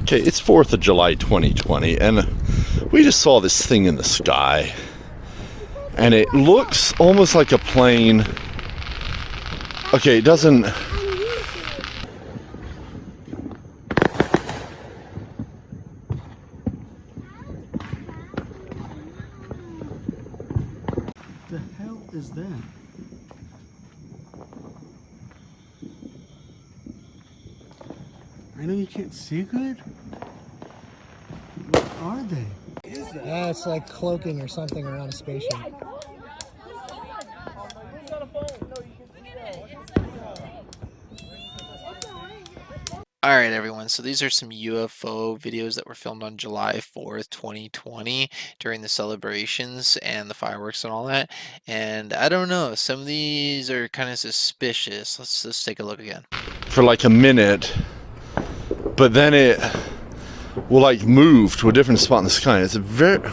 Okay, it's 4th of July 2020, and we just saw this thing in the sky. And it looks almost like a plane. Okay, it doesn't... The hell is that? I know you can't see good. What are they? Yeah, it's like cloaking or something around a spaceship. Alright everyone, so these are some UFO videos that were filmed on July 4th, 2020 during the celebrations and the fireworks and all that. And I don't know, some of these are kind of suspicious. Let's take a look again. For like a minute, but then it will like move to a different spot in the sky. It's a very...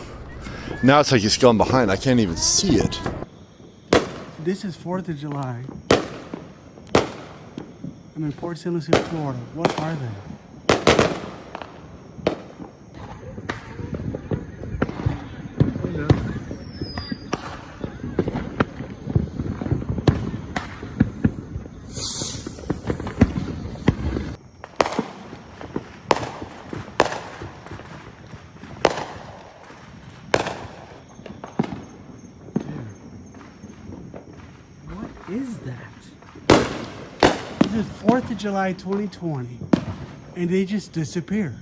Now it's like it's gone behind. I can't even see it. This is 4th of July. I'm in Port St. Lucie, Florida. What are they? What is that? This is 4th of July 2020, and they just disappear.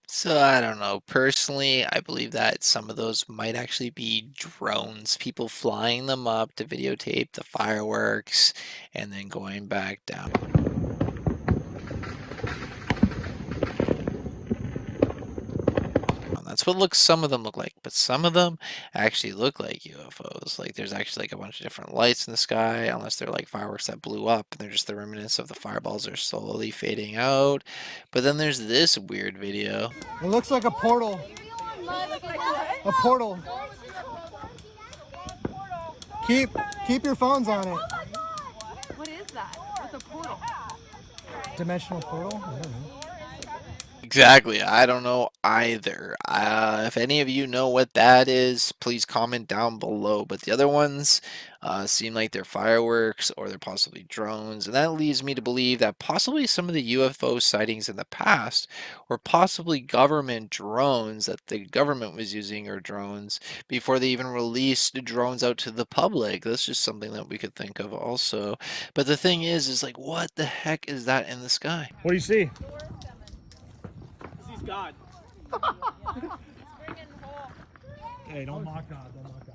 So I don't know. Personally, I believe that some of those might actually be drones, people flying them up to videotape the fireworks and then going back down. That's what some of them look like, but some of them actually look like UFOs. Like there's actually like a bunch of different lights in the sky, unless they're like fireworks that blew up and they're just the remnants of the fireballs are slowly fading out. But then there's this weird video. It looks like a portal. A portal. Keep your phones on it. What is that? What's a portal? Dimensional portal? I don't know. Exactly. I don't know either. If any of you know what that is, please comment down below. But the other ones seem like they're fireworks or they're possibly drones. And that leads me to believe that possibly some of the UFO sightings in the past were possibly government drones that the government was using, or drones before they even released drones out to the public. That's just something that we could think of also. But the thing is like, what the heck is that in the sky? What do you see? God. Hey, don't mock God. Don't mock God.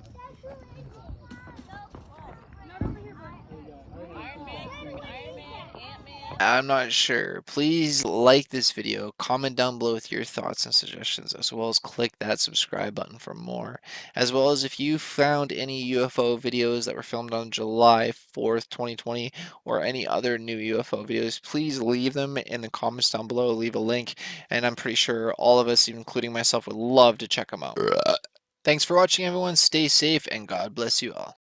I'm not sure. Please like this video, comment down below with your thoughts and suggestions, as well as click that subscribe button for more. As well as if you found any UFO videos that were filmed on July 4th, 2020, or any other new UFO videos, please leave them in the comments down below. Leave a link, and I'm pretty sure all of us, including myself, would love to check them out. Thanks for watching, everyone. Stay safe, and God bless you all.